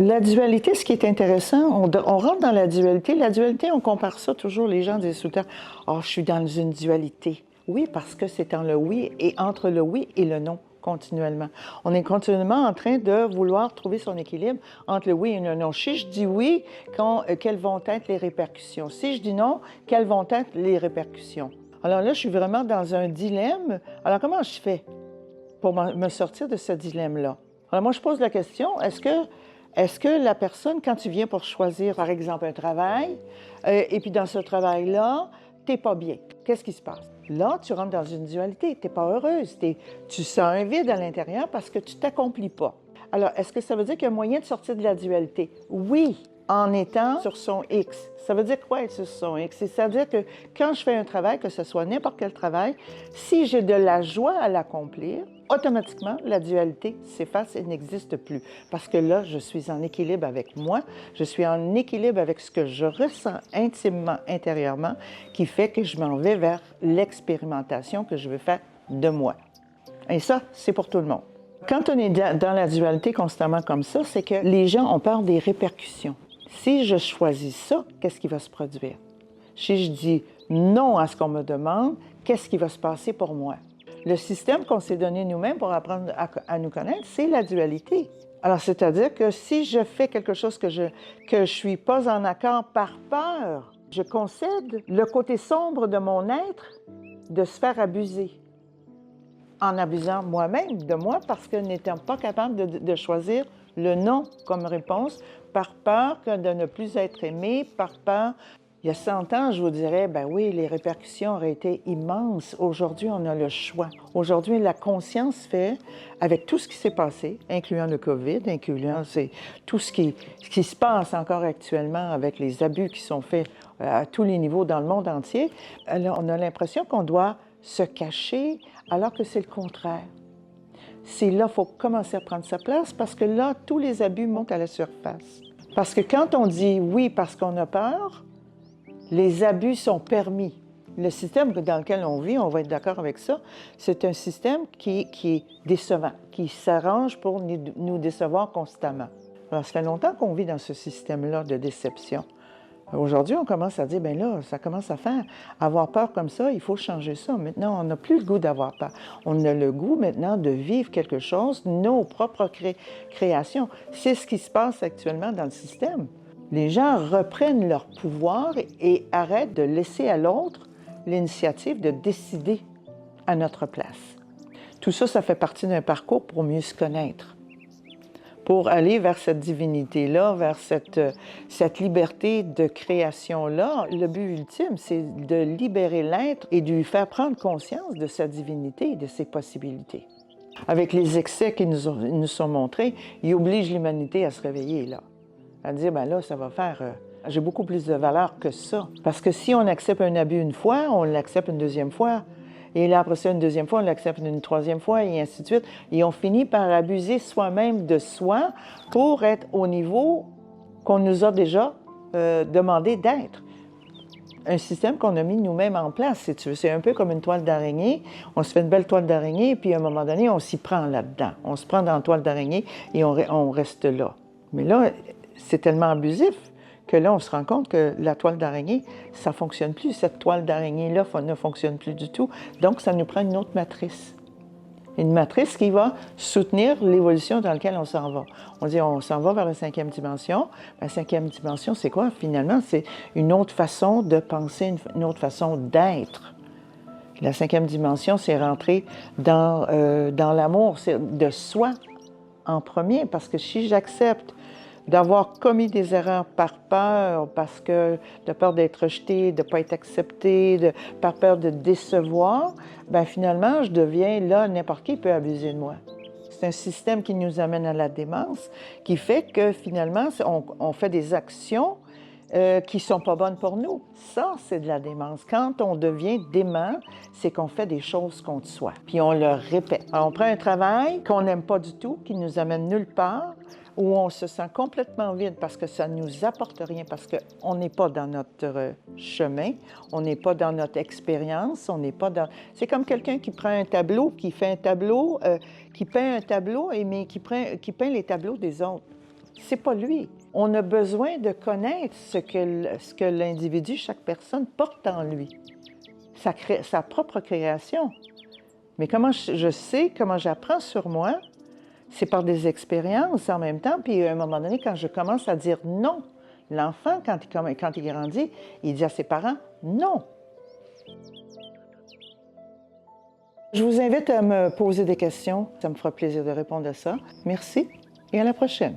La dualité, ce qui est intéressant, on rentre dans la dualité. La dualité, on compare ça toujours, les gens disent tout le temps « Oh, je suis dans une dualité ». Oui, parce que c'est dans le oui et entre le oui et le non, continuellement. On est continuellement en train de vouloir trouver son équilibre entre le oui et le non. Si je dis oui, quelles vont être les répercussions? Si je dis non, quelles vont être les répercussions? Alors là, je suis vraiment dans un dilemme. Alors, comment je fais pour me sortir de ce dilemme-là? Alors moi, je pose la question, est-ce que la personne, quand tu viens pour choisir, par exemple, un travail, et puis dans ce travail-là, tu n'es pas bien, qu'est-ce qui se passe? Là, tu rentres dans une dualité, tu n'es pas heureuse, tu sens un vide à l'intérieur parce que tu ne t'accomplis pas. Alors, est-ce que ça veut dire qu'il y a moyen de sortir de la dualité? Oui, en étant sur son X. Ça veut dire quoi être sur son X? C'est-à-dire que quand je fais un travail, que ce soit n'importe quel travail, si j'ai de la joie à l'accomplir, automatiquement, la dualité s'efface et n'existe plus. Parce que là, je suis en équilibre avec moi, je suis en équilibre avec ce que je ressens intimement, intérieurement, qui fait que je m'en vais vers l'expérimentation que je veux faire de moi. Et ça, c'est pour tout le monde. Quand on est dans la dualité constamment comme ça, c'est que les gens ont peur des répercussions. Si je choisis ça, qu'est-ce qui va se produire? Si je dis non à ce qu'on me demande, qu'est-ce qui va se passer pour moi? Le système qu'on s'est donné nous-mêmes pour apprendre à nous connaître, c'est la dualité. Alors, c'est-à-dire que si je fais quelque chose que je suis pas en accord par peur, je concède le côté sombre de mon être de se faire abuser. En abusant moi-même de moi parce que n'étant pas capable de choisir le non comme réponse, par peur de ne plus être aimé, par peur. Il y a 100 ans, je vous dirais, ben oui, les répercussions auraient été immenses. Aujourd'hui, on a le choix. Aujourd'hui, la conscience fait, avec tout ce qui s'est passé, incluant le COVID, incluant tout ce qui se passe encore actuellement avec les abus qui sont faits à tous les niveaux dans le monde entier, alors on a l'impression qu'on doit se cacher alors que c'est le contraire. C'est là qu'il faut commencer à prendre sa place parce que là, tous les abus montent à la surface. Parce que quand on dit oui parce qu'on a peur, les abus sont permis. Le système dans lequel on vit, on va être d'accord avec ça, c'est un système qui est décevant, qui s'arrange pour nous décevoir constamment. Alors, ça fait longtemps qu'on vit dans ce système-là de déception. Aujourd'hui, on commence à dire, bien là, ça commence à faire. Avoir peur comme ça, il faut changer ça. Maintenant, on n'a plus le goût d'avoir peur. On a le goût maintenant de vivre quelque chose, nos propres créations. C'est ce qui se passe actuellement dans le système. Les gens reprennent leur pouvoir et arrêtent de laisser à l'autre l'initiative de décider à notre place. Tout ça, ça fait partie d'un parcours pour mieux se connaître, pour aller vers cette divinité-là, vers cette liberté de création-là. Le but ultime, c'est de libérer l'être et de lui faire prendre conscience de sa divinité et de ses possibilités. Avec les excès qui nous sont montrés, ils obligent l'humanité à se réveiller, là. À dire, bien là, ça va faire... j'ai beaucoup plus de valeur que ça. Parce que si on accepte un abus une fois, on l'accepte une deuxième fois. Et là, après ça, une deuxième fois, on l'accepte une troisième fois, et ainsi de suite. Et on finit par abuser soi-même de soi pour être au niveau qu'on nous a déjà demandé d'être. Un système qu'on a mis nous-mêmes en place, si tu veux. C'est un peu comme une toile d'araignée. On se fait une belle toile d'araignée, puis à un moment donné, on s'y prend là-dedans. On se prend dans la toile d'araignée et on reste là. Mais là, c'est tellement abusif que là, on se rend compte que la toile d'araignée, ça ne fonctionne plus. Cette toile d'araignée-là ne fonctionne plus du tout. Donc, ça nous prend une autre matrice. Une matrice qui va soutenir l'évolution dans laquelle on s'en va. On dit, on s'en va vers la 5e dimension. La 5e dimension, c'est quoi? Finalement, c'est une autre façon de penser, une autre façon d'être. La 5e dimension, c'est rentrer dans l'amour de soi en premier. Parce que si j'accepte d'avoir commis des erreurs par peur, parce que de peur d'être rejeté, de ne pas être accepté, par peur de décevoir, bien finalement, je deviens là, n'importe qui peut abuser de moi. C'est un système qui nous amène à la démence, qui fait que finalement, on fait des actions qui ne sont pas bonnes pour nous. Ça, c'est de la démence. Quand on devient dément, c'est qu'on fait des choses contre soi, puis on le répète. Alors, on prend un travail qu'on n'aime pas du tout, qui nous amène nulle part, où on se sent complètement vide parce que ça ne nous apporte rien, parce qu'on n'est pas dans notre chemin, on n'est pas dans notre expérience, on n'est pas dans... C'est comme quelqu'un qui prend un tableau, qui fait un tableau, qui peint un tableau, mais qui peint les tableaux des autres. C'est pas lui. On a besoin de connaître ce que l'individu, chaque personne, porte en lui. Sa propre création. Mais comment je sais, comment j'apprends sur moi, c'est par des expériences en même temps. Puis à un moment donné, quand je commence à dire non, l'enfant, quand il grandit, il dit à ses parents non. Je vous invite à me poser des questions. Ça me fera plaisir de répondre à ça. Merci et à la prochaine.